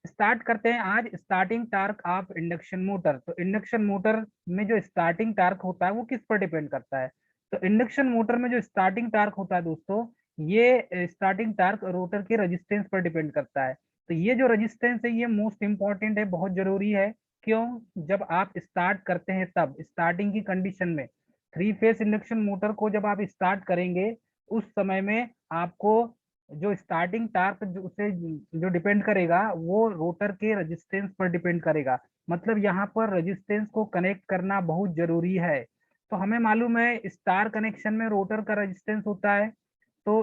Start करते हैं आज starting torque of induction motor. तो इंडक्शन मोटर में जो स्टार्टिंग टार्क होता है वो किस पर डिपेंड करता है? तो इंडक्शन मोटर में जो स्टार्टिंग टार्क होता है दोस्तों, ये स्टार्टिंग टार्क रोटर के रेजिस्टेंस पर डिपेंड करता है। तो ये जो रेजिस्टेंस है ये मोस्ट इंपॉर्टेंट है, बहुत जरूरी है। क्यों? जब आप स्टार्ट करते हैं तब स्टार्टिंग की कंडीशन में थ्री फेस इंडक्शन मोटर को जब आप स्टार्ट करेंगे उस समय में आपको जो स्टार्टिंग टार्क जो उसे जो डिपेंड करेगा वो रोटर के रेजिस्टेंस पर डिपेंड करेगा। मतलब यहाँ पर रेजिस्टेंस को कनेक्ट करना बहुत जरूरी है। तो हमें मालूम है स्टार कनेक्शन में रोटर का रेजिस्टेंस होता है। तो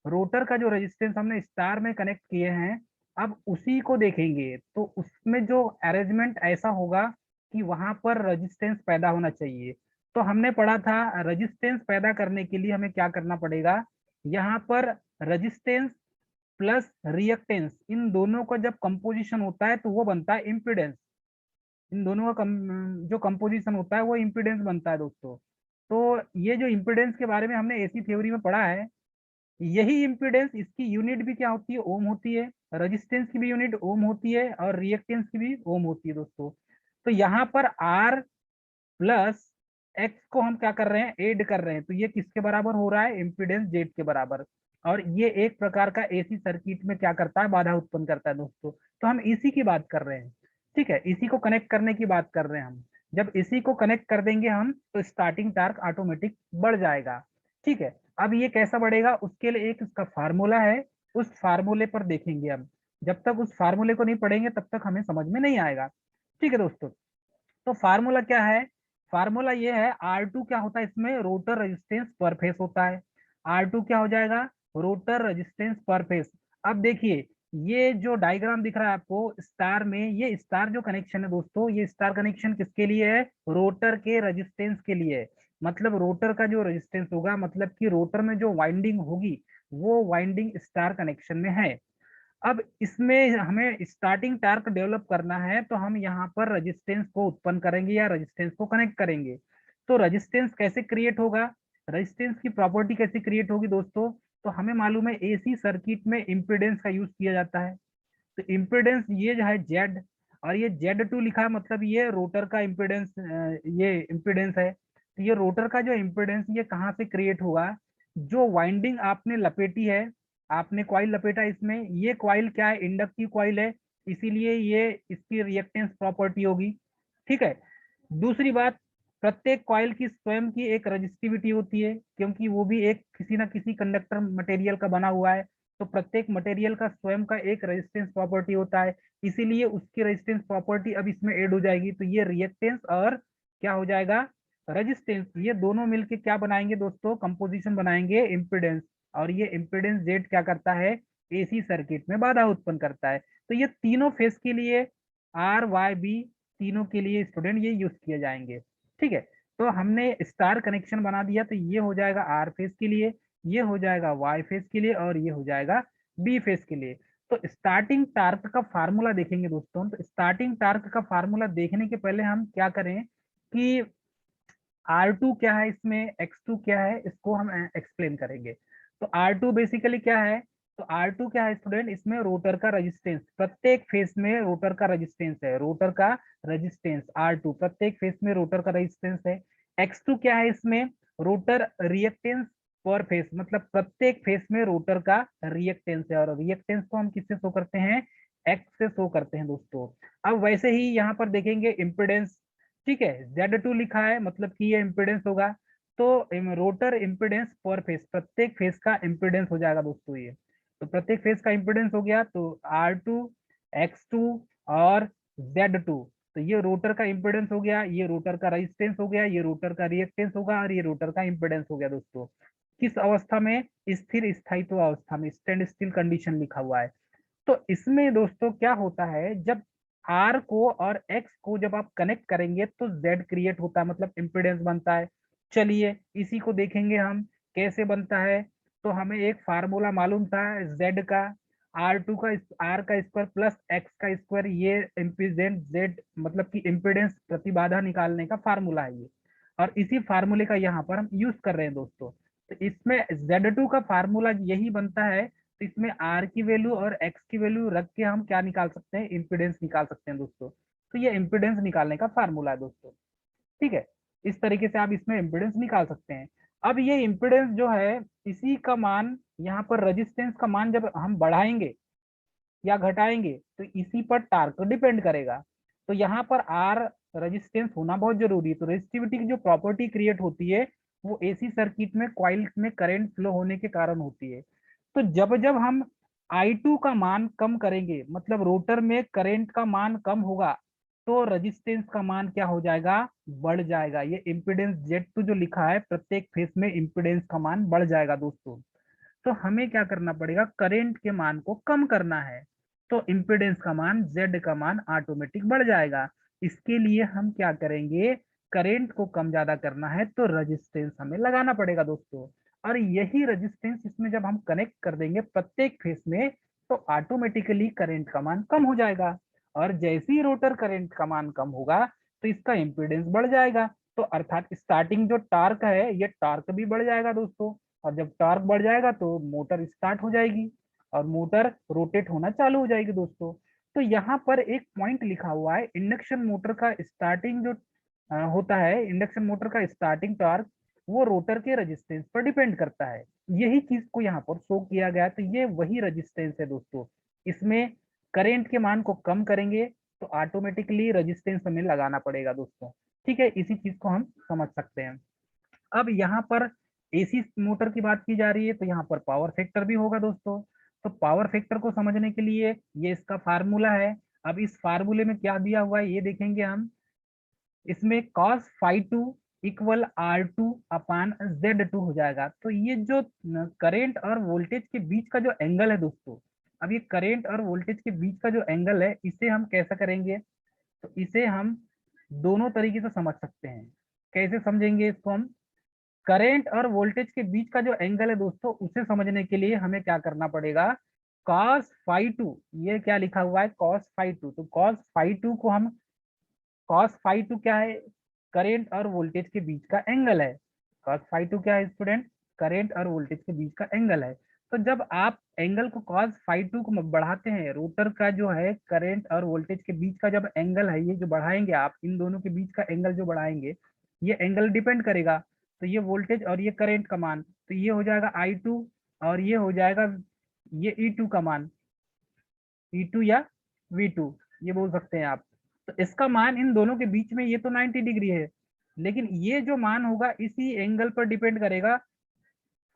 रोटर का जो रेजिस्टेंस हमने स्टार में कनेक्ट किए हैं, अब उसी को देखेंगे तो उसमें जो अरेंजमेंट ऐसा होगा कि वहां पर रेजिस्टेंस पैदा होना चाहिए। तो हमने पढ़ा था रेजिस्टेंस पैदा करने के लिए हमें क्या करना पड़ेगा, यहाँ पर रेजिस्टेंस प्लस रिएक्टेंस इन दोनों का जब कंपोजिशन होता है तो वो बनता है इम्पीडेंस। इन दोनों का जो कंपोजिशन होता है वो इम्पीडेंस बनता है दोस्तों। तो ये जो इम्पीडेंस के बारे में हमने एसी थ्योरी में पढ़ा है, यही इम्पीडेंस इसकी यूनिट भी क्या होती है, ओम होती है। रेजिस्टेंस की भी यूनिट ओम होती है और रिएक्टेंस की भी ओम होती है दोस्तों। तो यहाँ पर आर प्लस एक्स को हम क्या कर रहे हैं, ऐड कर रहे हैं। तो ये किसके बराबर हो रहा है, इम्पीडेंस जेड के बराबर। और ये एक प्रकार का एसी सर्किट में क्या करता है, बाधा उत्पन्न करता है दोस्तों। तो हम इसी की बात कर रहे हैं, ठीक है, इसी को कनेक्ट करने की बात कर रहे हैं हम। जब इसी को कनेक्ट कर देंगे हम तो स्टार्टिंग टार्क ऑटोमेटिक बढ़ जाएगा। ठीक है, अब ये कैसा बढ़ेगा उसके लिए एक इसका फार्मूला है, उस फार्मूले पर देखेंगे हम। जब तक उस फार्मूले को नहीं पढ़ेंगे तब तक हमें समझ में नहीं आएगा। ठीक है दोस्तों, तो फार्मूला क्या है? फार्मूला ये है, R2 क्या होता है इसमें, रोटर रेजिस्टेंस पर फेस होता है। R2 क्या हो जाएगा, रोटर रेजिस्टेंस पर फेस। अब देखिए ये जो डायग्राम दिख रहा है आपको स्टार में, ये स्टार जो कनेक्शन है दोस्तों, ये स्टार कनेक्शन किसके लिए है, रोटर के रेजिस्टेंस के लिए है। मतलब रोटर का जो रेजिस्टेंस होगा, मतलब कि रोटर में जो वाइंडिंग होगी वो वाइंडिंग स्टार कनेक्शन में है। अब इसमें हमें स्टार्टिंग टार्क डेवलप करना है तो हम यहाँ पर रेजिस्टेंस को उत्पन्न करेंगे या रेजिस्टेंस को कनेक्ट करेंगे। तो रेजिस्टेंस कैसे क्रिएट होगा, रेजिस्टेंस की प्रॉपर्टी कैसे क्रिएट होगी दोस्तों? तो हमें मालूम है एसी सर्किट में इम्पीडेंस का यूज किया जाता है। तो इम्पीडेंस ये जो है जेड, और ये जेड टू लिखा है, मतलब ये रोटर का इम्पीडेंस, ये इम्पीडेंस है। तो ये रोटर का जो इम्पीडेंस ये कहाँ से क्रिएट होगा, जो वाइंडिंग आपने लपेटी है, आपने कॉइल लपेटा इसमें, ये कॉइल क्या है, इंडक्टिव कॉइल है, इसीलिए ये इसकी रिएक्टेंस प्रॉपर्टी होगी। ठीक है, दूसरी बात, प्रत्येक कॉइल की स्वयं की एक रजिस्टिविटी होती है, क्योंकि वो भी एक किसी ना किसी कंडक्टर मटेरियल का बना हुआ है। तो प्रत्येक मटेरियल का स्वयं का एक रेजिस्टेंस प्रॉपर्टी होता है, इसीलिए उसकी रेजिस्टेंस प्रॉपर्टी अब इसमें ऐड हो जाएगी। तो ये रिएक्टेंस और क्या हो जाएगा, रेजिस्टेंस, ये दोनों मिलके क्या बनाएंगे दोस्तों, कंपोजिशन बनाएंगे इम्पिडेंस। और ये इम्पिडेंस जेड क्या करता है, एसी सर्किट में बाधा उत्पन्न करता है। तो ये तीनों फेस के लिए, आर वाई बी, तीनों के लिए स्टूडेंट ये यूज किए जाएंगे। ठीक है, तो हमने स्टार कनेक्शन बना दिया, तो ये हो जाएगा आर फेस के लिए, ये हो जाएगा वाई फेस के लिए, और ये हो जाएगा बी फेस के लिए। तो स्टार्टिंग टार्क का फार्मूला देखेंगे दोस्तों। तो स्टार्टिंग टार्क का फार्मूला देखने के पहले हम क्या करें कि R2 क्या है इसमें, X2 क्या है, इसको हम एक्सप्लेन करेंगे। तो R2 बेसिकली क्या है, तो R2 क्या है स्टूडेंट, इसमें रोटर का रेजिस्टेंस, प्रत्येक फेस में रोटर का रेजिस्टेंस है, रोटर का रेजिस्टेंस R2 प्रत्येक फेस में रोटर का रेजिस्टेंस है। X2 क्या है इसमें, रोटर रिएक्टेंस पर फेस, मतलब प्रत्येक फेस में रोटर का रिएक्टेंस है, और रिएक्टेंस को हम किससे शो करते हैं, X से शो करते हैं दोस्तों। अब वैसे ही यहाँ पर देखेंगे इम्पिडेंस, ठीक है, Z2 लिखा है मतलब कि ये इम्पिडेंस होगा। तो रोटर इम्पिडेंस पर फेस, प्रत्येक फेस का इम्पिडेंस हो जाएगा दोस्तों ये। तो प्रत्येक फेस का इम्पिडेंस हो गया, तो R2, X2 और Z2। तो ये रोटर का इम्पिडेंस हो गया, ये रोटर का रेजिस्टेंस हो गया, ये रोटर का रिएक्टेंस होगा, और ये रोटर का इम्पिडेंस हो गया दोस्तों। किस अवस्था में, स्थिर स्थायित्व अवस्था में, स्टैंड स्टिल कंडीशन लिखा हुआ है। तो इसमें दोस्तों क्या होता है, जब आर को और एक्स को जब आप कनेक्ट करेंगे तो जेड क्रिएट होता है, मतलब इम्पिडेंस बनता है। चलिए इसी को देखेंगे हम कैसे बनता है। तो हमें एक फार्मूला मालूम था जेड का, R2 का, आर का स्क्वायर प्लस एक्स का स्क्वायर, ये इम्पिडेंस जेड मतलब कि इम्पिडेंस प्रतिबाधा निकालने का फार्मूला है ये। और इसी फार्मूले का यहाँ पर हम यूज कर रहे हैं दोस्तों। तो इसमें Z2 का फार्मूला यही बनता है। तो इसमें आर की वैल्यू और एक्स की वैल्यू रख के हम क्या निकाल सकते हैं, इम्पिडेंस निकाल सकते हैं दोस्तों। तो ये इम्पिडेंस निकालने का फार्मूला है दोस्तों। ठीक है, इस तरीके से आप इसमें इम्पिडेंस निकाल सकते हैं। अब ये इम्पिडेंस जो है, इसी का मान यहाँ पर रेजिस्टेंस का मान जब हम बढ़ाएंगे या घटाएंगे तो इसी पर टार्क डिपेंड करेगा। तो यहाँ पर आर रेजिस्टेंस होना बहुत जरूरी है। तो रेजिस्टिविटी की जो प्रॉपर्टी क्रिएट होती है वो एसी सर्किट में कॉइल में करंट फ्लो होने के कारण होती है। तो जब जब हम I2 का मान कम करेंगे, मतलब रोटर में करंट का मान कम होगा, तो रेजिस्टेंस का मान क्या हो जाएगा, बढ़ जाएगा। ये इम्पिडेंस Z2 जो लिखा है, प्रत्येक फेस में इम्पिडेंस का मान बढ़ जाएगा दोस्तों। तो हमें क्या करना पड़ेगा, करंट के मान को कम करना है। तो इम्पिडेंस का मान, Z का मान ऑटोमेटिक बढ़ जाएगा। इसके लिए हम क्या करेंगे, करंट को कम ज्यादा करना है तो रेजिस्टेंस हमें लगाना पड़ेगा दोस्तों। और यही रेजिस्टेंस इसमें जब हम कनेक्ट कर देंगे प्रत्येक फेस में, तो ऑटोमेटिकली करंट का मान कम हो जाएगा। और जैसे ही रोटर करंट का मान कम होगा तो इसका इम्पिडेंस बढ़ जाएगा। तो अर्थात स्टार्टिंग जो टार्क है, ये टार्क भी बढ़ जाएगा दोस्तों। और जब टार्क बढ़ जाएगा तो मोटर स्टार्ट हो जाएगी और मोटर रोटेट होना चालू हो जाएगी दोस्तों। तो यहाँ पर एक पॉइंट लिखा हुआ है, इंडक्शन मोटर का स्टार्टिंग जो होता है, इंडक्शन मोटर का स्टार्टिंग टॉर्क वो रोटर के रेजिस्टेंस पर डिपेंड करता है। यही चीज को यहाँ पर शो किया गया है। तो ये वही रेजिस्टेंस है दोस्तों। इसमें करेंट के मान को कम करेंगे तो ऑटोमेटिकली रेजिस्टेंस हमें लगाना पड़ेगा दोस्तों। ठीक है, इसी चीज को हम समझ सकते हैं। अब यहाँ पर एसी मोटर की बात की जा रही है तो यहाँ पर पावर फैक्टर भी होगा दोस्तों। तो पावर फैक्टर को समझने के लिए ये इसका फार्मूला है। अब इस फार्मूले में क्या दिया हुआ है ये देखेंगे हम। इसमें cos phi two equal R2 upon Z2 हो जाएगा। तो ये जो करेंट और वोल्टेज के बीच का जो एंगल है दोस्तों, अब ये करेंट और वोल्टेज के बीच का जो एंगल है, इसे हम कैसा करेंगे, तो इसे हम दोनों तरीके से समझ सकते हैं। कैसे समझेंगे इसको हम, करंट और वोल्टेज के बीच का जो एंगल है दोस्तों, उसे समझने के लिए हमें क्या करना पड़ेगा, cos फाई टू, ये क्या लिखा हुआ है cos फाई टू, तो cos फाई टू को हम, cos फाई टू क्या है, करंट और वोल्टेज के बीच का एंगल है। cos फाई टू क्या है स्टूडेंट, करंट और वोल्टेज के बीच का एंगल है। तो जब आप एंगल को cos फाई टू को बढ़ाते हैं, रोटर का जो है करंट और वोल्टेज के बीच का जब एंगल है, ये जो बढ़ाएंगे आप, इन दोनों के बीच का एंगल जो बढ़ाएंगे, ये एंगल डिपेंड करेगा। तो ये वोल्टेज और ये करंट का मान, तो ये हो जाएगा I2 और ये हो जाएगा ये E2 का मान, E2 या V2 ये बोल सकते हैं आप। तो इसका मान इन दोनों के बीच में ये तो 90 डिग्री है, लेकिन ये जो मान होगा इसी एंगल पर डिपेंड करेगा,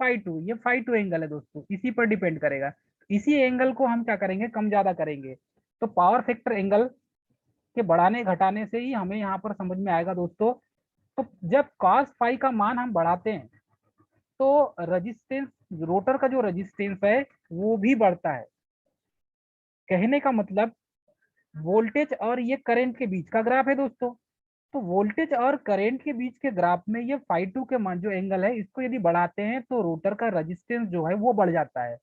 फाई टू, ये फाई टू एंगल है दोस्तों, इसी पर डिपेंड करेगा। इसी एंगल को हम क्या करेंगे, कम ज्यादा करेंगे। तो पावर फैक्टर एंगल के बढ़ाने घटाने से ही हमें यहाँ पर समझ में आएगा दोस्तों। तो जब cos फाई का मान हम बढ़ाते हैं तो रेजिस्टेंस, रोटर का जो रेजिस्टेंस है वो भी बढ़ता है। कहने का मतलब, वोल्टेज और ये करंट के बीच का ग्राफ है दोस्तों। तो वोल्टेज और करंट के बीच के ग्राफ में ये फाई टू के मान जो एंगल है, इसको यदि बढ़ाते हैं तो रोटर का रेजिस्टेंस जो है वो बढ़ जाता है।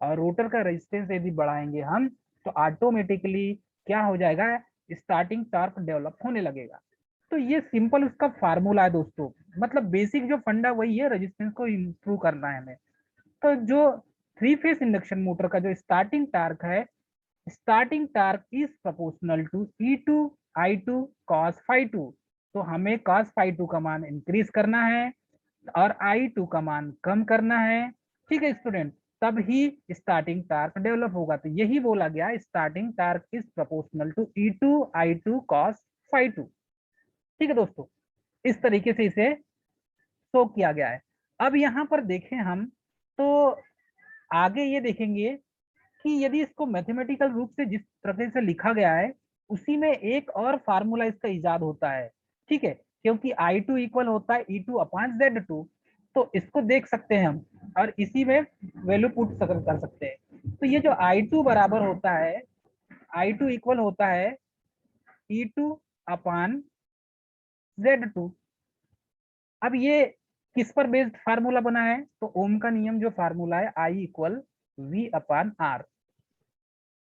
और रोटर का रेजिस्टेंस यदि बढ़ाएंगे हम, तो ऑटोमेटिकली क्या हो जाएगा, स्टार्टिंग टॉर्क डेवलप होने लगेगा। तो ये सिंपल उसका फार्मूला है दोस्तों। मतलब बेसिक जो फंडा वही है, रेजिस्टेंस को इम्प्रूव करना है हमें। तो जो थ्री फेस इंडक्शन मोटर का जो स्टार्टिंग टार्क है, starting torque is proportional to E2 I2 cos phi two. तो हमें cos फाई टू का मान इंक्रीज करना है और I2 का मान कम करना है। ठीक है स्टूडेंट, तब ही स्टार्टिंग टार्क डेवलप होगा। तो यही बोला गया, starting torque is proportional to E2 I2 cos phi two. ठीक है दोस्तों, इस तरीके से इसे शो किया गया है। अब यहाँ पर देखें हम, तो आगे ये देखेंगे कि यदि इसको मैथमेटिकल रूप से जिस तरह से लिखा गया है, उसी में एक और फार्मूला इसका इजाद होता है। ठीक है, क्योंकि I2 इक्वल होता है E2 अपॉन Z2, तो इसको देख सकते हैं हम और इसी में वैल्यू पुट कर सकते हैं। तो ये जो I2 बराबर होता है, I2 इक्वल होता है E2 अपॉन Z2। अब ये किस पर बेस्ड फार्मूला बना है, तो ओम का नियम जो फार्मूला है, I equal V upon R।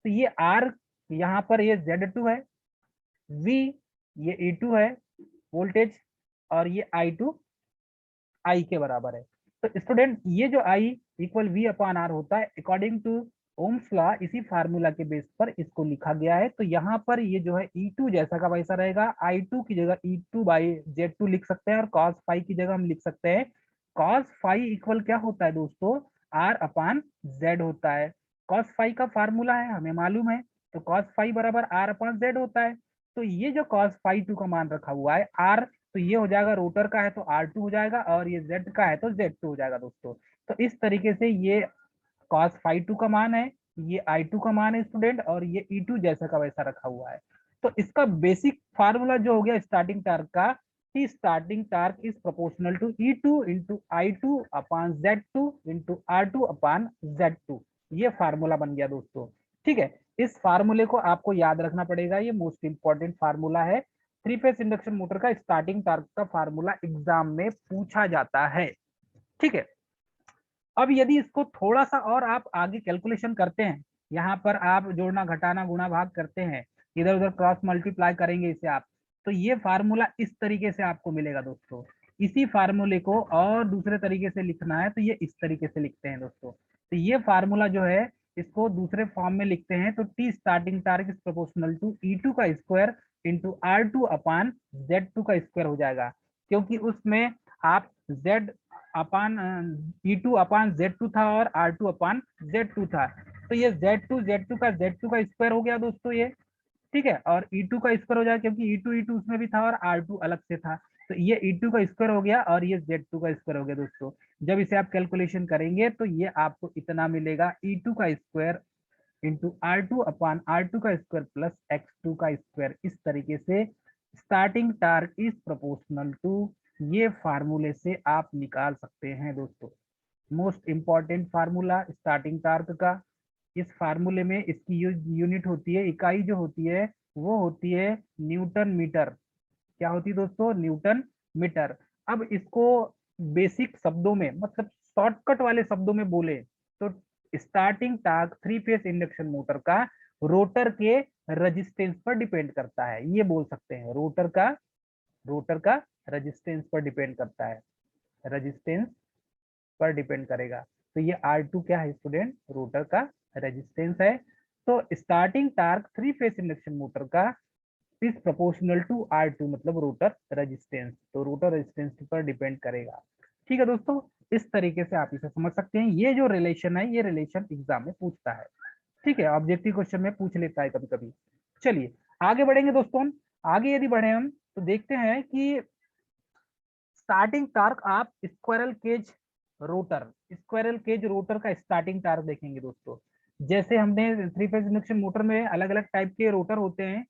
तो ये R यहाँ पर ये Z2 है, V ये E2 है वोल्टेज, और ये I2 I के बराबर है। तो स्टूडेंट ये जो I equal V upon R होता है अकॉर्डिंग टू ओम्स लॉ, इसी फार्मूला के बेस पर इसको लिखा गया है। तो यहाँ पर ये जो है E2 जैसा का वैसा रहेगा, I2 की जगह E2 बाई Z2 लिख सकते हैं, और cos फाई की जगह हम लिख सकते हैं cos फाई इक्वल क्या होता है दोस्तों, R अपॉन Z होता है। cos फाई का फार्मूला है हमें मालूम है, तो cos फाई बराबर R अपॉन Z होता है। तो ये जो cos फाई 2 का मान रखा हुआ है R, तो ये हो जाएगा रोटर का है तो R2 हो जाएगा, और ये Z का है तो Z2 हो जाएगा दोस्तों। तो इस तरीके से ये cos फाई 2 का मान है, ये I2 का मान है स्टूडेंट, और ये E2 जैसा का वैसा रखा हुआ है। तो इसका बेसिक फार्मूला जो हो गया स्टार्टिंग टार्क का, कि starting torque is proportional to E2 into I2 upon Z2 into R2 upon Z2। ये फार्मूला बन गया दोस्तों। ठीक है, इस फार्मूले को आपको याद रखना पड़ेगा, ये मोस्ट इंपॉर्टेंट फार्मूला है। थ्री फेज इंडक्शन मोटर का स्टार्टिंग टार्क का फार्मूला एग्जाम में पूछा जाता है। ठीक है, अब यदि इसको थोड़ा सा और आप आगे कैलकुलेशन करते हैं, यहाँ पर आप जोड़ना घटाना गुणा भाग करते हैं, इधर उधर क्रॉस मल्टीप्लाई करेंगे इसे आप, तो ये फार्मूला इस तरीके से आपको मिलेगा दोस्तों। इसी फार्मूले को और दूसरे तरीके से लिखना है तो ये इस तरीके से लिखते हैं दोस्तों। तो ये फार्मूला जो है इसको दूसरे फॉर्म में लिखते हैं, तो T starting torque is proportional to E2 का square into R2 upon Z2 का स्क्वायर हो जाएगा, क्योंकि उसमें आप Z अपान E2 अपान Z2 था और R2 अपान Z2 था। तो ये Z2 का स्क्वायर हो गया दोस्तों ये। ठीक है, और E2 का स्क्वायर हो जाएगा क्योंकि E2 उसमें भी था और R2 अलग से था, तो ये E2 का स्क्वायर हो गया और ये Z2 का स्क्वायर हो गया दोस्तों। जब इसे आप कैलकुलेशन करेंगे तो ये आपको इतना मिलेगा, E2 का स्क्वायर इंटू R2 अपान R2 का स्क्वायर प्लस X2 का स्क्वायर। इस तरीके से starting torque is proportional to, ये फार्मूले से आप निकाल सकते हैं दोस्तों। Most important formula starting torque का। इस फार्मूले में इसकी यूनिट होती है, इकाई जो होती है वो होती है न्यूटन मीटर। क्या होती है दोस्तों, न्यूटन मीटर। अब इसको बेसिक शब्दों में, मतलब शॉर्टकट वाले शब्दों में बोले तो starting torque three phase induction motor का रोटर के रेजिस्टेंस पर डिपेंड करता है, ये बोल सकते हैं। रोटर का रेजिस्टेंस पर डिपेंड करता है, रेजिस्टेंस पर डिपेंड करेगा। तो ये R2 क्या है स्टूडेंट, रोटर का रेजिस्टेंस है। तो starting torque three phase induction motor का इज प्रोपोर्शनल टू R2 मतलब रोटर रेजिस्टेंस, तो रोटर रेजिस्टेंस पर डिपेंड करेगा। ठीक है दोस्तों, इस तरीके से आप इसे समझ सकते हैं। ये जो रिलेशन है, ये रिलेशन एग्जाम में पूछता है। ठीक है, ऑब्जेक्टिव क्वेश्चन में पूछ लेता है कभी कभी। चलिए आगे बढ़ेंगे दोस्तों हम। आगे यदि बढ़े हम तो देखते हैं कि स्टार्टिंग टार्क आप स्क्वायरल केज रोटर का स्टार्टिंग टार्क देखेंगे दोस्तों। जैसे हमने थ्री फेज इंडक्शन मोटर में अलग अलग टाइप के रोटर होते हैं,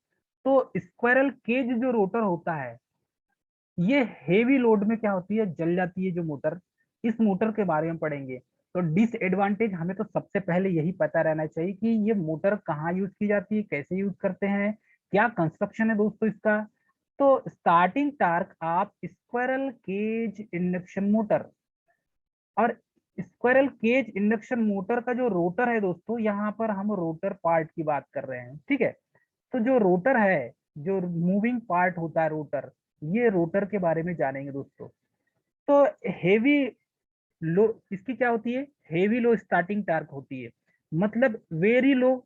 तो स्क्वायरल केज जो रोटर होता है ये हेवी लोड में क्या होती है, जल जाती है जो मोटर। इस मोटर के बारे में पढ़ेंगे। तो डिसएडवांटेज हमें तो सबसे पहले यही पता रहना चाहिए कि ये मोटर कहाँ यूज की जाती है, कैसे यूज करते हैं, क्या कंस्ट्रक्शन है दोस्तों इसका। तो स्टार्टिंग टार्क आप स्क्वायरल केज इंडक्शन मोटर, और स्क्वायरल केज इंडक्शन मोटर का जो रोटर है दोस्तों, यहाँ पर हम रोटर पार्ट की बात कर रहे हैं। ठीक है, तो जो रोटर है, जो मूविंग पार्ट होता है रोटर, ये रोटर के बारे में जानेंगे दोस्तों। तो हेवी लो इसकी क्या होती है, हेवी लो स्टार्टिंग टार्क होती है, मतलब वेरी लो,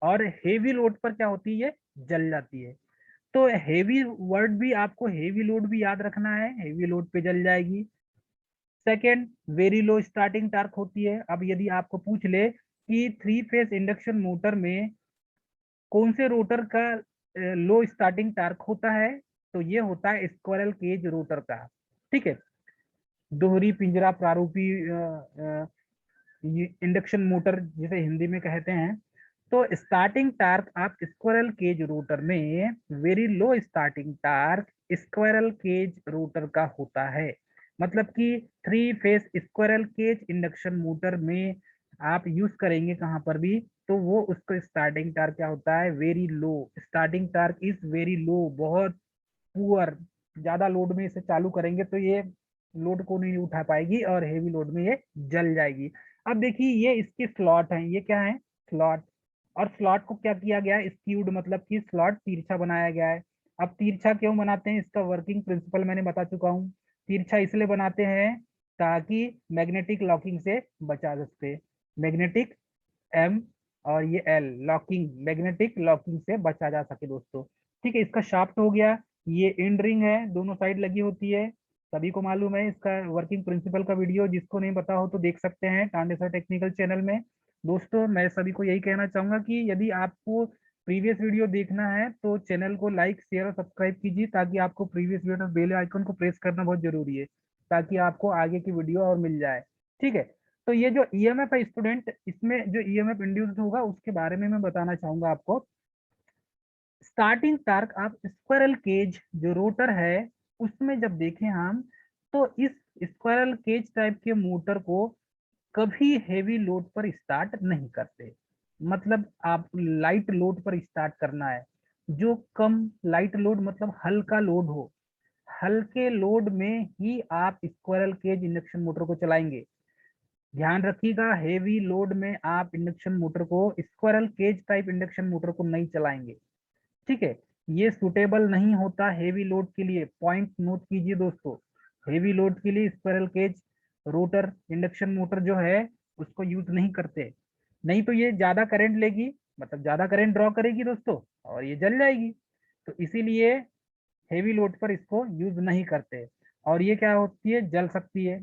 और हेवी लोड पर क्या होती है, जल जाती है। तो हेवी वर्ड भी आपको, हेवी लोड भी याद रखना है, हेवी लोड पे जल जाएगी। Second, very low starting torque होती है। अब यदि आपको पूछ ले कि थ्री फेज इंडक्शन मोटर में कौन से रोटर का लो स्टार्टिंग टार्क होता है, तो ये होता है स्क्वायरल केज रोटर का। ठीक है, दोहरी पिंजरा प्रारूपी इंडक्शन मोटर जिसे हिंदी में कहते हैं। तो स्टार्टिंग टार्क आप स्क्वायरल केज रोटर में, very low starting torque squirrel cage rotor का होता है। मतलब कि three phase squirrel cage induction motor में आप यूज करेंगे कहां पर भी, तो वो उसका स्टार्टिंग टार्क क्या होता है, very low. Starting torque is very low, बहुत पुअर। ज्यादा लोड में इसे चालू करेंगे तो ये लोड को नहीं उठा पाएगी और हेवी लोड में ये जल जाएगी। अब देखिए ये इसके स्लॉट हैं, ये क्या है, स्लॉट। और स्लॉट को क्या किया गया है, स्क्यूड, मतलब कि स्लॉट तिरछा बनाया गया है। अब तिरछा क्यों बनाते हैं, इसका वर्किंग प्रिंसिपल मैंने बता चुका हूँ। तिरछा इसलिए बनाते हैं ताकि मैग्नेटिक लॉकिंग से बचा सकते। मैग्नेटिक एम और ये एल लॉकिंग, मैग्नेटिक लॉकिंग से बचा जा सके दोस्तों। ठीक है, इसका शाफ्ट हो गया, ये एंड रिंग है, दोनों साइड लगी होती है, सभी को मालूम है। इसका वर्किंग प्रिंसिपल का वीडियो जिसको नहीं पता हो तो देख सकते हैं टांडे सर टेक्निकल चैनल में। दोस्तों मैं सभी को यही कहना चाहूंगा कि यदि आपको प्रीवियस वीडियो देखना है तो चैनल को लाइक शेयर और सब्सक्राइब कीजिए, ताकि आपको प्रीवियस वीडियो बेल आइकन को प्रेस करना बहुत जरूरी है, ताकि आपको आगे की वीडियो और मिल जाए। ठीक है, तो ये जो ईएमएफ है स्टूडेंट, इसमें जो ईएमएफ इंड्यूस्ड होगा उसके बारे में मैं बताना चाहूंगा आपको। स्टार्टिंग टार्क आप स्क्वायरल केज जो रोटर है उसमें जब देखें हम, तो इस स्क्वायरल केज टाइप के मोटर को कभी हेवी लोड पर स्टार्ट नहीं करते। मतलब आप लाइट लोड पर स्टार्ट करना है, जो कम लाइट लोड मतलब हल्का लोड हो, हल्के लोड में ही आप स्क्वायरल केज इंडक्शन मोटर को चलाएंगे। ध्यान रखिएगा, हेवी लोड में आप इंडक्शन मोटर को, squirrel cage type induction motor को नहीं चलाएंगे। ठीक है, ये सुटेबल नहीं होता हेवी लोड के लिए, पॉइंट नोट कीजिए दोस्तों। हेवी लोड के लिए squirrel cage rotor induction motor जो है उसको यूज नहीं करते, नहीं तो ये ज्यादा करंट लेगी, मतलब ज्यादा करंट ड्रॉ करेगी दोस्तों, और ये जल जाएगी। तो इसीलिए हेवी लोड पर इसको यूज नहीं करते। और ये क्या होती है, जल सकती है,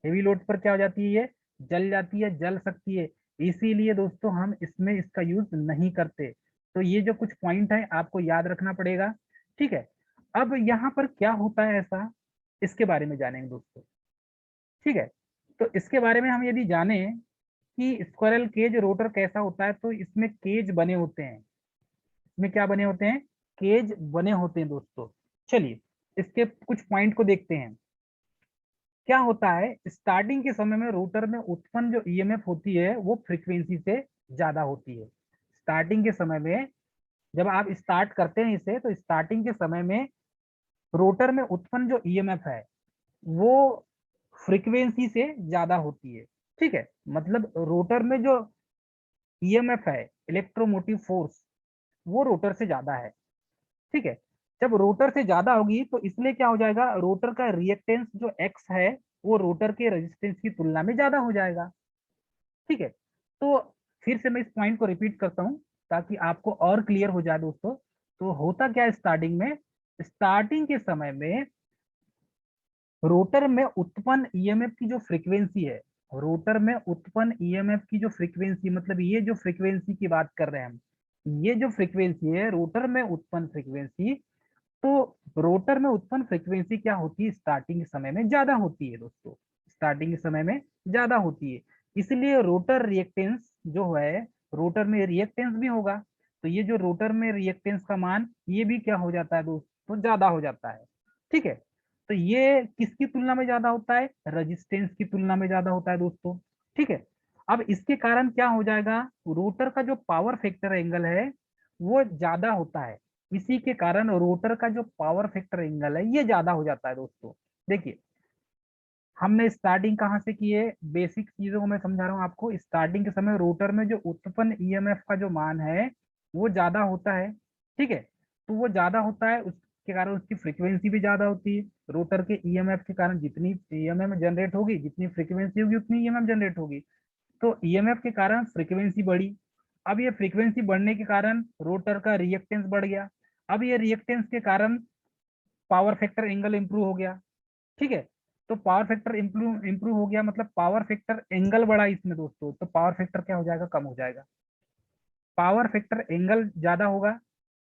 हेवी लोड पर क्या हो जाती है, ये जल जाती है, जल सकती है। इसीलिए दोस्तों हम इसमें इसका यूज नहीं करते। तो ये जो कुछ पॉइंट है आपको याद रखना पड़ेगा। ठीक है, अब यहाँ पर क्या होता है ऐसा, इसके बारे में जानेंगे दोस्तों। ठीक है, तो इसके बारे में हम यदि जाने कि स्क्वायरल केज रोटर कैसा होता है, तो इसमें केज बने होते हैं। इसमें क्या बने होते हैं, केज बने होते हैं दोस्तों। चलिए इसके कुछ पॉइंट को देखते हैं। क्या होता है, स्टार्टिंग के समय में रोटर में उत्पन्न जो ईएमएफ होती है वो फ्रीक्वेंसी से ज्यादा होती है। स्टार्टिंग के समय में जब आप स्टार्ट करते हैं इसे, तो स्टार्टिंग के समय में रोटर में उत्पन्न जो ईएमएफ है वो फ्रीक्वेंसी से ज्यादा होती है। ठीक है, मतलब रोटर में जो ईएमएफ है, इलेक्ट्रोमोटिव फोर्स, वो रोटर से ज्यादा है। ठीक है, जब रोटर से ज्यादा होगी तो इसलिए क्या हो जाएगा, रोटर का रिएक्टेंस जो एक्स है वो रोटर के रेजिस्टेंस की तुलना में ज्यादा हो जाएगा। ठीक है, तो फिर से मैं इस पॉइंट को रिपीट करता हूं ताकि आपको और क्लियर हो जाए दोस्तों। तो होता क्या है स्टार्टिंग में, स्टार्टिंग के समय में रोटर में उत्पन्न ईएमएफ की जो फ्रीक्वेंसी है, रोटर में उत्पन्न ईएमएफ की जो फ्रीक्वेंसी, मतलब ये जो फ्रीक्वेंसी की बात कर रहे हैं हम, ये जो फ्रीक्वेंसी है रोटर में उत्पन्न फ्रीक्वेंसी, तो रोटर में उत्पन्न फ्रीक्वेंसी क्या होती है, स्टार्टिंग के समय में ज्यादा होती है दोस्तों, स्टार्टिंग के समय में ज्यादा होती है। इसलिए रोटर रिएक्टेंस जो है, रोटर में रिएक्टेंस भी होगा, तो ये जो रोटर में रिएक्टेंस का मान ये भी क्या हो जाता है दोस्तों, ज्यादा हो जाता है। ठीक है, तो ये किसकी तुलना में ज्यादा होता है, रजिस्टेंस की तुलना में ज्यादा होता है दोस्तों। ठीक है, अब इसके कारण क्या हो जाएगा, रोटर का जो पावर फैक्टर एंगल है वो ज्यादा होता है। इसी के कारण रोटर का जो पावर फैक्टर एंगल है ये ज्यादा हो जाता है दोस्तों। देखिए, हमने स्टार्टिंग कहाँ से की है, बेसिक चीजों को मैं समझा रहा हूँ आपको। स्टार्टिंग के समय रोटर में जो उत्पन्न ईएमएफ का जो मान है वो ज्यादा होता है। ठीक है, तो वो ज्यादा होता है, उसके कारण उसकी फ्रीक्वेंसी भी ज्यादा होती है। रोटर के ईएमएफ के कारण जितनी ईएमएफ जनरेट होगी, जितनी फ्रीक्वेंसी होगी उतनी ईएमएफ जनरेट होगी। तो ईएमएफ के कारण फ्रीक्वेंसी बढ़ी। अब ये फ्रीक्वेंसी बढ़ने के कारण रोटर का रिएक्टेंस बढ़ गया। अब ये रिएक्टेंस के कारण पावर फैक्टर एंगल इंप्रूव हो गया। ठीक है, तो पावर फैक्टर इंप्रूव हो गया, मतलब पावर फैक्टर एंगल बढ़ा इसमें दोस्तों, तो पावर फैक्टर क्या हो जाएगा, कम हो जाएगा। पावर फैक्टर एंगल ज्यादा होगा,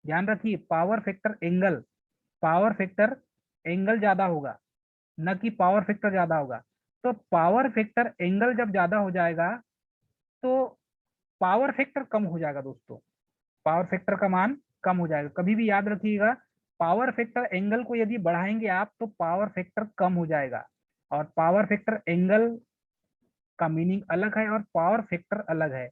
ध्यान रखिए, power factor angle, power factor angle ज्यादा होगा, न कि पावर फैक्टर ज्यादा होगा। तो पावर फैक्टर एंगल जब ज्यादा हो जाएगा तो पावर फैक्टर कम हो जाएगा दोस्तों, पावर फैक्टर का मान कम हो जाएगा। कभी भी याद रखिएगा, पावर फैक्टर एंगल को यदि बढ़ाएंगे आप तो पावर फैक्टर कम हो जाएगा। और पावर फैक्टर एंगल का मीनिंग अलग है और पावर फैक्टर अलग है।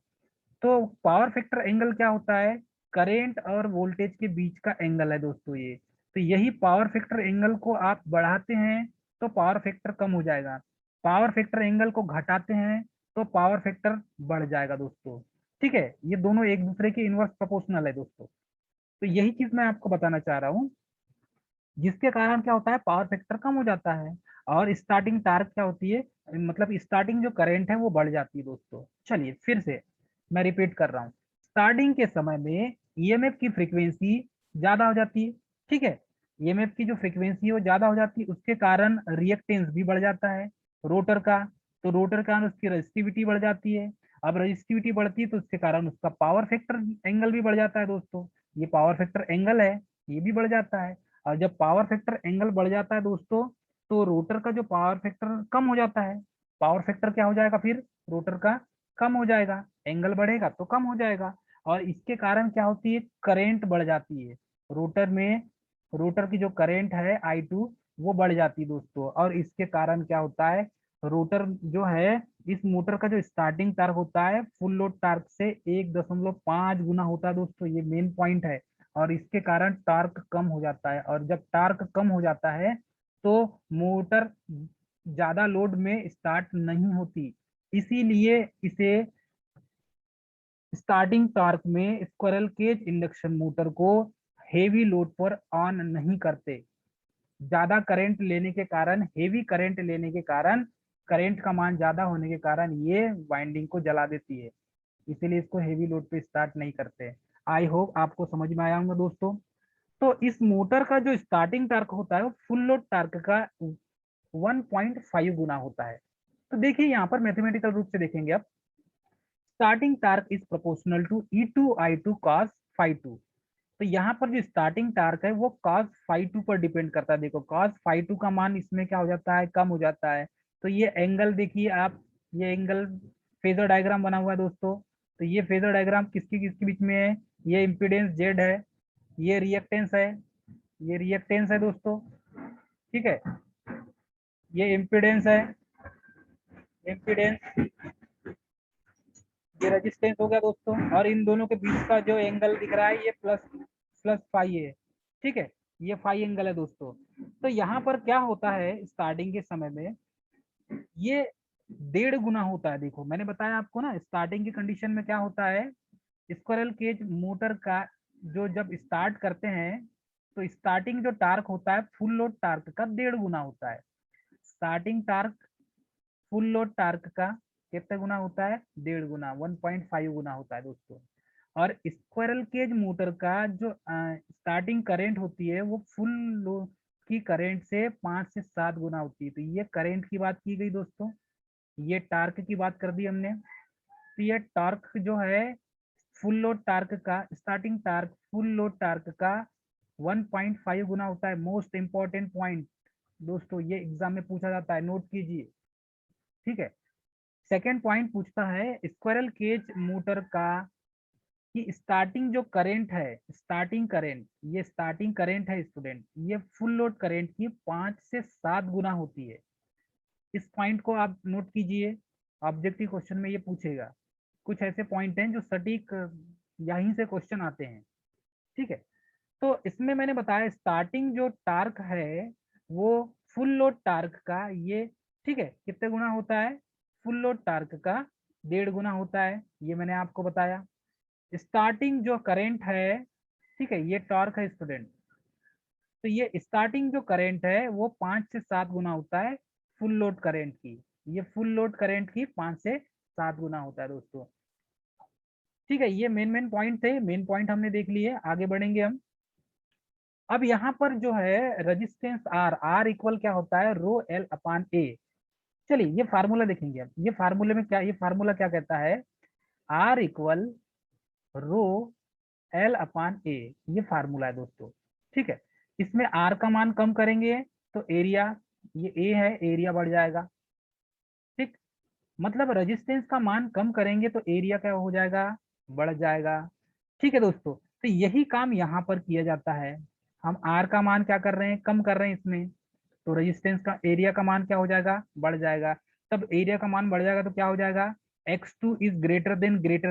तो पावर फैक्टर एंगल क्या होता है, करेंट और वोल्टेज के बीच का एंगल है दोस्तों ये। तो यही पावर फैक्टर एंगल को आप बढ़ाते हैं तो पावर फैक्टर कम हो जाएगा, पावर फैक्टर एंगल को घटाते हैं तो पावर फैक्टर बढ़ जाएगा दोस्तों। ठीक है, ये दोनों एक दूसरे के इनवर्स प्रोपोर्शनल है दोस्तों। तो यही चीज मैं आपको बताना चाह रहा हूँ। जिसके कारण क्या होता है, पावर फैक्टर कम हो जाता है। और स्टार्टिंग टार्क क्या होती है, मतलब स्टार्टिंग जो करंट है वो बढ़ जाती है दोस्तों। चलिए फिर से मैं रिपीट कर रहा हूँ। स्टार्टिंग के समय में ईएमएफ की फ्रीक्वेंसी ज्यादा हो जाती है, ठीक है। ईएमएफ की जो फ्रीक्वेंसी है वो ज्यादा हो जाती है, उसके कारण रिएक्टेंस भी बढ़ जाता है रोटर का। तो रोटर के कारण उसकी रजिस्टिविटी बढ़ जाती है। अब रजिस्टिविटी बढ़ती है तो उसके कारण उसका पावर फैक्टर एंगल भी बढ़ जाता है दोस्तों। ये पावर फैक्टर एंगल है, ये भी बढ़ जाता है। और जब पावर फैक्टर एंगल बढ़ जाता है दोस्तों, तो रोटर का जो पावर फैक्टर कम हो जाता है। पावर फैक्टर क्या हो जाएगा फिर, रोटर का कम हो जाएगा, एंगल बढ़ेगा तो कम हो जाएगा। और इसके कारण क्या होती है, करंट बढ़ जाती है रोटर में। रोटर की जो करंट है I2 वो बढ़ जाती है दोस्तों। और इसके कारण क्या होता है, रोटर जो है, इस मोटर का जो स्टार्टिंग टार्क होता है फुल लोड टार्क से 1.5 गुना होता है दोस्तों, ये मेन पॉइंट है। और इसके कारण टार्क कम हो जाता है, और जब टार्क कम हो जाता है तो मोटर ज्यादा लोड में स्टार्ट नहीं होती। इसीलिए इसे स्टार्टिंग टॉर्क में स्क्विरल केज इंडक्शन मोटर को हेवी लोड पर ऑन नहीं करते। ज्यादा करंट लेने के कारण, हेवी करंट लेने के कारण, करंट का मान ज्यादा होने के कारण ये वाइंडिंग को जला देती है। इसीलिए इसको हेवी लोड पे स्टार्ट नहीं करते। आई होप आपको समझ में आया होगा दोस्तों। तो इस मोटर का जो स्टार्टिंग टार्क होता है वो फुल लोड टार्क का 1.5 गुना होता है। तो देखिए यहाँ पर मैथमेटिकल रूप से देखेंगे अब, starting torque is proportional to E2 I2 cos phi 2। तो यहाँ पर जो स्टार्टिंग टार्क है वो cos phi 2 पर डिपेंड करता है। देखो cos phi 2 का मान इसमें क्या हो जाता है, कम हो जाता है। तो ये एंगल देखिए आप, ये एंगल फेजर डायग्राम बना हुआ है दोस्तों। तो ये फेजर डायग्राम किसकी किसके बीच में है, ये इम्पीडेंस जेड है, ये रिएक्टेंस है, ये रिएक्टेंस है दोस्तों, ठीक है। ये इम्पीडेंस है, इम्पीडेंस, ये रेजिस्टेंस हो गया दोस्तों। और इन दोनों के बीच का जो एंगल दिख रहा है ये प्लस प्लस फाई है, ठीक है। ये फाई एंगल है दोस्तों। तो यहाँ पर क्या होता है, स्टार्टिंग के समय में ये 1.5 गुना होता है। देखो मैंने बताया आपको ना, स्टार्टिंग की कंडीशन में क्या होता है, स्क्विरल केज मोटर का जो जब स्टार्ट करते हैं तो स्टार्टिंग जो टार्क होता है फुल लोड टार्क का 1.5 गुना होता है। Starting torque full load torque का कितने गुना होता है, 1.5 गुना, 1.5 गुना होता है दोस्तों। और स्क्विरल केज मोटर का जो स्टार्टिंग करंट होती है वो फुल लोड की करंट से 5 से 7 गुना होती है। तो ये करंट की बात की गई दोस्तों, ये टार्क की बात कर दी हमने। तो ये टार्क जो है फुल लोड टार्क का, starting torque full load torque का 1.5 गुना होता है। मोस्ट इंपॉर्टेंट पॉइंट दोस्तों, ये एग्जाम में पूछा जाता है, नोट कीजिए, ठीक है। सेकेंड पॉइंट पूछता है स्क्विरल केज मोटर का कि स्टार्टिंग जो करंट है, स्टार्टिंग करंट, ये स्टार्टिंग करंट है स्टूडेंट, ये फुल लोड करंट की 5 से 7 गुना होती है। इस पॉइंट को आप नोट कीजिए, ऑब्जेक्टिव क्वेश्चन में ये पूछेगा। कुछ ऐसे पॉइंट हैं जो सटीक यहीं से क्वेश्चन आते हैं, ठीक है। तो इसमें मैंने बताया स्टार्टिंग जो टार्क है वो फुल लोड टार्क का ये, ठीक है, कितने गुना होता है, फुल लोड टार्क का 1.5 गुना होता है, ये मैंने आपको बताया। स्टार्टिंग जो करंट है, ठीक है, ये टॉर्क है स्टूडेंट। तो ये स्टार्टिंग जो करंट है वो 5 से 7 गुना होता है फुल लोड करंट की। ये फुल लोड करंट की 5 से 7 गुना होता है दोस्तों, ठीक है। ये मेन मेन पॉइंट थे, मेन पॉइंट हमने देख लिए, आगे बढ़ेंगे हम। अब यहाँ पर जो है रेजिस्टेंस आर, आर इक्वल क्या होता है, रो एल अपान ए। चलिए ये फार्मूला देखेंगे अब, ये फार्मूले में क्या, ये फार्मूला क्या कहता है, आर इक्वल रो एल अपान ए, ये फार्मूला है दोस्तों, ठीक है। इसमें आर का मान कम करेंगे तो एरिया, ये ए है, एरिया बढ़ जाएगा, ठीक। मतलब रेजिस्टेंस का मान कम करेंगे तो एरिया क्या हो जाएगा, बढ़ जाएगा, ठीक है दोस्तों। तो यही काम यहाँ पर किया जाता है। हम आर का मान क्या कर रहे हैं, कम कर रहे हैं इसमें, तो रेजिस्टेंस का, एरिया का मान क्या हो जाएगा, बढ़ जाएगा। तब एरिया का मान बढ़ जाएगा तो क्या हो जाएगा, X2 is greater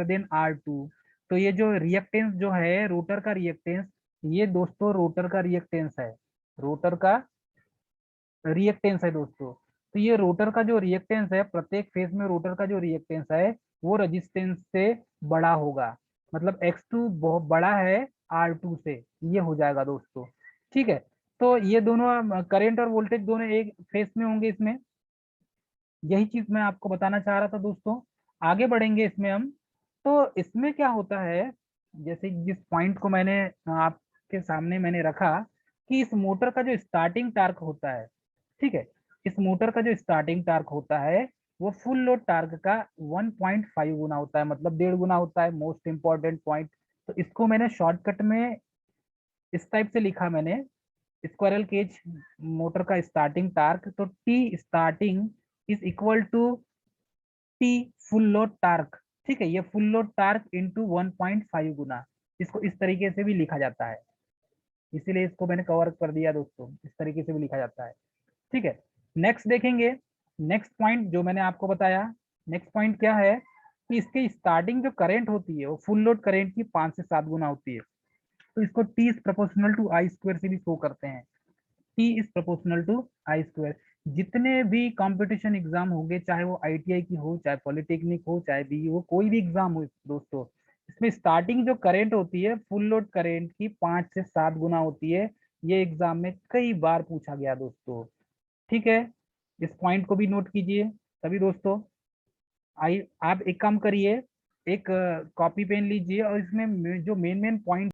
than R2। तो ये जो रिएक्टेंस जो है रोटर का रिएक्टेंस, ये दोस्तों रोटर का रिएक्टेंस है, रोटर का रिएक्टेंस है दोस्तों। तो ये रोटर का जो रिएक्टेंस है, प्रत्येक फेज में रोटर का जो रिएक्टेंस है वो रेजिस्टेंस से बड़ा होगा। मतलब X2 बहुत बड़ा है R2 से, ये हो जाएगा दोस्तों, ठीक है। तो ये दोनों करंट और वोल्टेज दोनों एक फेस में होंगे इसमें। यही चीज मैं आपको बताना चाह रहा था दोस्तों। आगे बढ़ेंगे इसमें हम। तो इसमें क्या होता है, जैसे जिस पॉइंट को मैंने आपके सामने मैंने रखा, कि इस मोटर का जो स्टार्टिंग टार्क होता है, ठीक है, इस मोटर का जो स्टार्टिंग टार्क होता है वो फुल लोड टार्क का 1.5 गुना होता है, मतलब 1.5 गुना होता है। Most important point. तो इसको मैंने शॉर्टकट में इस टाइप से लिखा मैंने, स्क्वायरल केज मोटर का स्टार्टिंग टार्क, तो T starting is equal to T full load torque. ठीक है, ये फुल लोड टार्क इंटू 1.5 गुना, इसको इस तरीके से भी लिखा जाता है। इसीलिए इसको मैंने कवर कर दिया दोस्तों, इस तरीके से भी लिखा जाता है। ठीक है, नेक्स्ट देखेंगे। नेक्स्ट पॉइंट जो मैंने आपको बताया, नेक्स्ट पॉइंट क्या है कि इसके स्टार्टिंग जो करंट होती है वो फुल लोड करंट की 5 से 7 गुना होती है। तो इसको T is proportional to I square से भी शो करते हैं। T is proportional to I square. जितने भी कंपटीशन एग्जाम होंगे, चाहे वो आईटीआई की हो, चाहे पॉलिटेक्निक हो, चाहे बी हो, कोई भी एग्जाम हो दोस्तों, इसमें स्टार्टिंग जो करंट होती है फुल लोड करंट की 5 से 7 गुना होती है। ये एग्जाम में कई बार पूछा गया दोस्तों। ठीक है, इस पॉइंट को भी नोट कीजिए सभी दोस्तों। आई आप एक काम करिए, एक कॉपी पेन लीजिए और इसमें जो मेन मेन पॉइंट